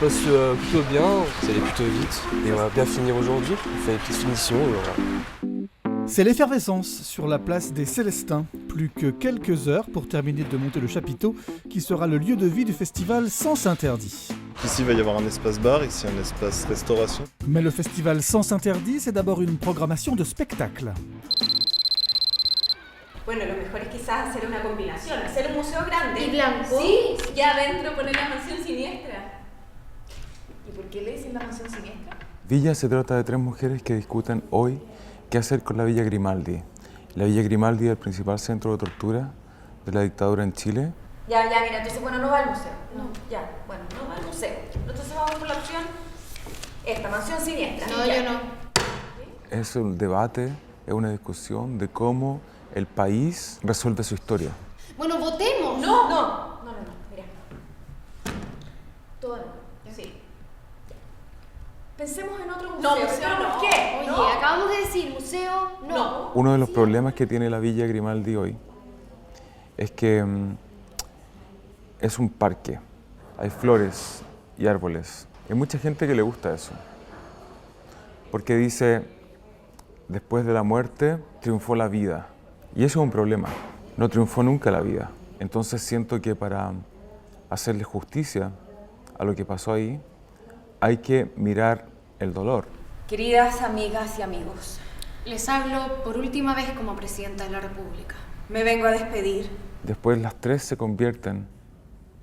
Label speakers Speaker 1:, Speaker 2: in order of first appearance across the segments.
Speaker 1: se passe plutôt bien, ça allait plutôt vite. Et on va bien finir aujourd'hui. On fait une petite finition et voilà.
Speaker 2: C'est l'effervescence sur la place des Célestins. Plus que quelques heures pour terminer de monter le chapiteau qui sera le lieu de vie du festival Sens Interdit.
Speaker 3: Ici, il va y avoir un espace bar, ici un espace restauration.
Speaker 2: Mais le festival Sens Interdit, c'est d'abord une programmation de spectacles.
Speaker 4: Bueno, lo mejor es quizás hacer una combinación, hacer un museo grande.
Speaker 5: ¿Y blanco?
Speaker 4: Sí, y adentro poner la mansión siniestra. ¿Y por qué le dicen la mansión siniestra?
Speaker 6: Villa se trata de tres mujeres que discuten hoy qué hacer con la Villa Grimaldi. La Villa Grimaldi es el principal centro de tortura de la dictadura en Chile.
Speaker 4: Ya, mira, entonces, bueno, no va al museo. No, ya, bueno, no va al museo. Entonces vamos por la opción, esta, mansión siniestra.
Speaker 5: No,
Speaker 4: ya.
Speaker 5: yo no.
Speaker 6: Es un debate, es una discusión de cómo el país resuelve su historia.
Speaker 5: Bueno, votemos.
Speaker 4: No, mira. Todo no. Sí. Pensemos en otro museo.
Speaker 5: No, museo
Speaker 4: ¿Pero
Speaker 5: no.
Speaker 4: por qué?
Speaker 5: Oye,
Speaker 4: No.
Speaker 5: acabamos de decir museo, no.
Speaker 6: Uno de los problemas que tiene la Villa Grimaldi hoy es que es un parque. Hay flores y árboles. Hay mucha gente que le gusta eso. Porque dice, después de la muerte triunfó la vida. Y eso es un problema. No triunfó nunca la vida. Entonces siento que para hacerle justicia a lo que pasó ahí, hay que mirar el dolor.
Speaker 4: Queridas amigas y amigos,
Speaker 5: Les hablo por última vez como presidenta de la República.
Speaker 4: me vengo a despedir.
Speaker 6: Después las tres se convierten,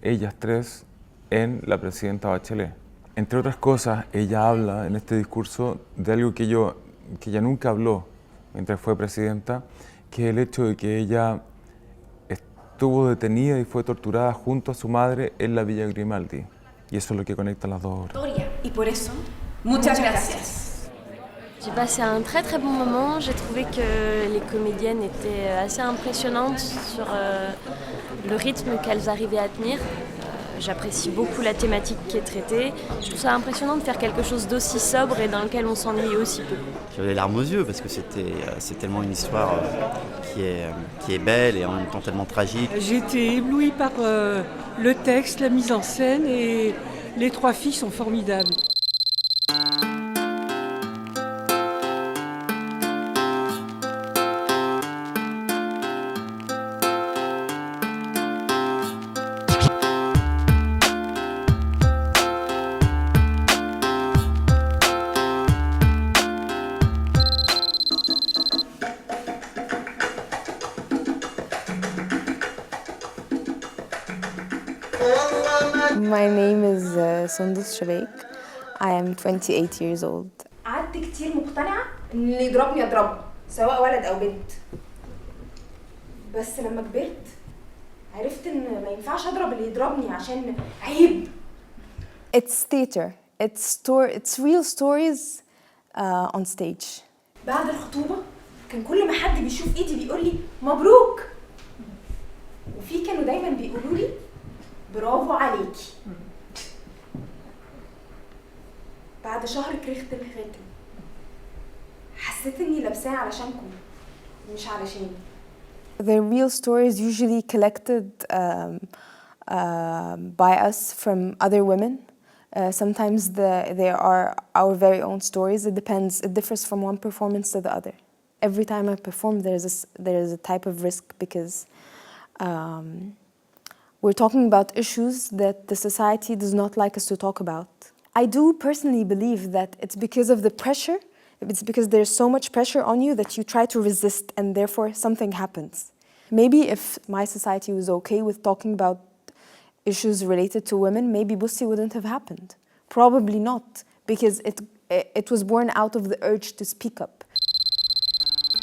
Speaker 6: ellas tres, en la presidenta Bachelet. Entre otras cosas, ella habla en este discurso de algo que ella nunca habló mientras fue presidenta, que es el hecho de que ella estuvo detenida y fue torturada junto a su madre en la Villa Grimaldi. Y eso es lo que conecta las dos obras.
Speaker 4: Y por eso, muchas gracias.
Speaker 7: J'ai passé un très très bon moment, j'ai trouvé que les comédiennes étaient assez impressionnantes sur le rythme qu'elles arrivaient à tenir. J'apprécie beaucoup la thématique qui est traitée. Je trouve ça impressionnant de faire quelque chose d'aussi sobre et dans lequel on s'ennuie aussi peu.
Speaker 8: J'avais les larmes aux yeux parce que c'est tellement une histoire qui est belle et en même temps tellement tragique.
Speaker 9: J'ai été éblouie par le texte, la mise en scène et les trois filles sont formidables.
Speaker 10: My name is Sundus Shabeik. I am 28 years old.
Speaker 4: قعدت كتير مقتنعة إن اللي يضربني أضربه سواء ولد أو بنت. بس لما كبرت عرفت إن ما ينفعش أضرب اللي يضربني عشان عيب.
Speaker 10: It's theater. It's real stories on stage.
Speaker 4: بعد الخطوبة كان كل ما حد بيشوف إيدي بيقول لي مبروك. وفي كانوا دايما بيقولوا لي برافو عليكي. بعد شهر كرهت الخاتم. حسيت إني لابساه علشانكم مش علشاني.
Speaker 10: They're real stories usually collected by us from other women. Sometimes they are our very own stories. It depends. It differs from one performance to the other. Every time I perform, there is a type of risk because we're talking about issues that the society does not like us to talk about. I do personally believe that it's because of the pressure. It's because there's so much pressure on you that you try to resist and therefore something happens. Maybe if my society was okay with talking about issues related to women, maybe Bussi wouldn't have happened. Probably not, because it was born out of the urge to speak up.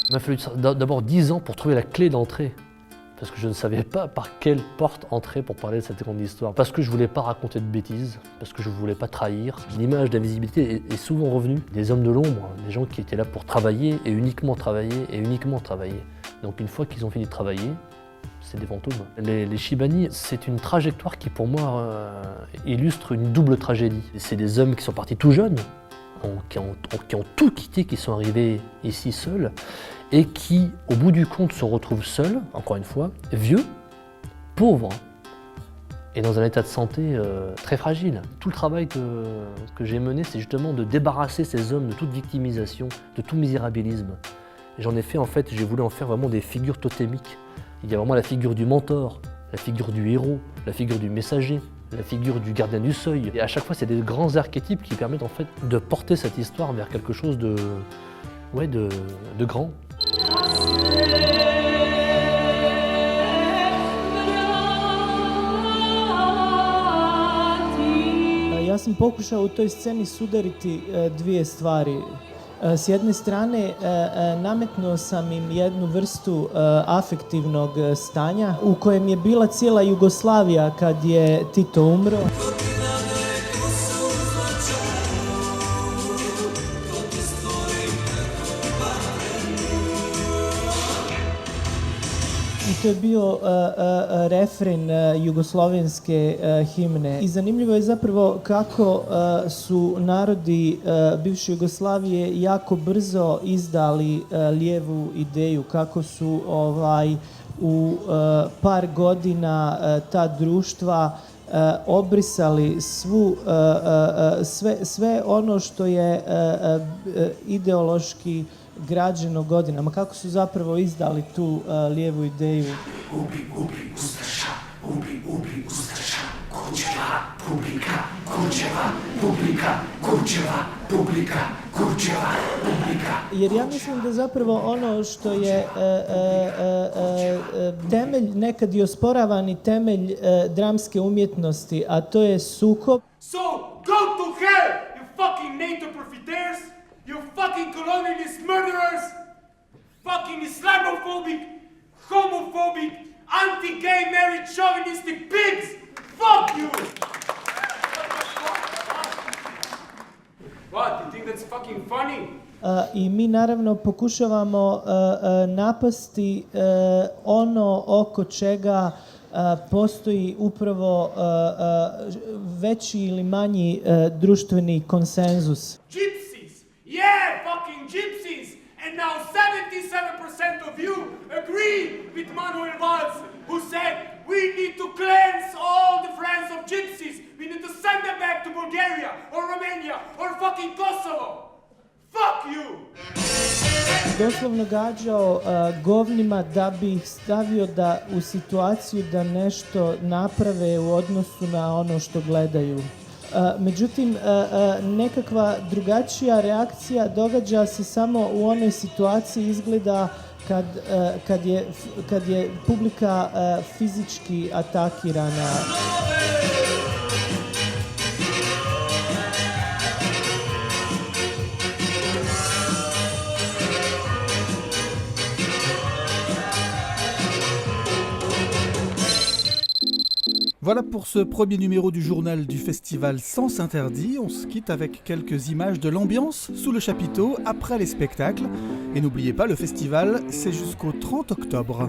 Speaker 11: Il m'a fallu d'abord 10 ans pour trouver la clé d'entrée. Parce que je ne savais pas par quelle porte entrer pour parler de cette grande histoire. Parce que je ne voulais pas raconter de bêtises, parce que je ne voulais pas trahir. L'image d'invisibilité est souvent revenue. Des hommes de l'ombre, des gens qui étaient là pour travailler et uniquement travailler et uniquement travailler. Donc une fois qu'ils ont fini de travailler, c'est des fantômes. Les Chibani, c'est une trajectoire qui pour moi illustre une double tragédie. C'est des hommes qui sont partis tout jeunes, qui ont tout quitté, qui sont arrivés ici seuls, et qui, au bout du compte, se retrouvent seuls, encore une fois, vieux, pauvres, et dans un état de santé très fragile. Tout le travail que j'ai mené, c'est justement de débarrasser ces hommes de toute victimisation, de tout misérabilisme. Et j'en ai fait, en fait, j'ai voulu en faire vraiment des figures totémiques. Il y a vraiment la figure du mentor, la figure du héros, la figure du messager, la figure du gardien du seuil. Et à chaque fois, c'est des grands archétypes qui permettent en fait de porter cette histoire vers quelque chose de grand.
Speaker 12: Ja sam pokušao u toj sceni sudariti dvije stvari. S jedne strane, nametnuo sam im jednu vrstu afektivnog stanja u kojem je bila cijela Jugoslavija kad je Tito umro. I to je bio refren jugoslovenske himne. I zanimljivo je zapravo kako su narodi bivše Jugoslavije jako brzo izdali lijevu ideju, kako su u par godina ta društva obrisali sve ono što je ideološki građeno godinama, kako su zapravo izdali tu lijevu ideju.
Speaker 13: Ubi, Ustaša, ubi, Ustaša, Kurčeva, publika, Kurčeva, publika, Kurčeva, publika, Kurčeva, publika.
Speaker 12: Jer ja mislim da zapravo ono što je temelj, nekad i osporavani temelj dramske umjetnosti, a to je sukob.
Speaker 13: So, go to hell, you fucking NATO profiteers! You fucking colonialist murderers! Fucking Islamophobic, homophobic, anti-gay marriage chauvinistic pigs! Fuck you! What, you think that's fucking funny?
Speaker 12: I mi naravno pokušavamo napasti ono oko čega postoji upravo veći ili manji društveni konsenzus.
Speaker 13: Yeah, fucking gypsies! And now 77% of you agree with Manuel Valls, who said we need to cleanse all the friends of gypsies. We need to send them back to Bulgaria or Romania or fucking Kosovo. Fuck you!
Speaker 12: Doslovno gađao govnima da bi ih stavio u situaciju da nešto naprave u odnosu na ono što gledaju. Međutim, nekakva drugačija reakcija događa se samo u onoj situaciji, izgleda kad je publika fizički atakirana.
Speaker 2: Voilà pour ce premier numéro du journal du festival Sens Interdit. On se quitte avec quelques images de l'ambiance sous le chapiteau après les spectacles. Et n'oubliez pas, le festival, c'est jusqu'au 30 octobre.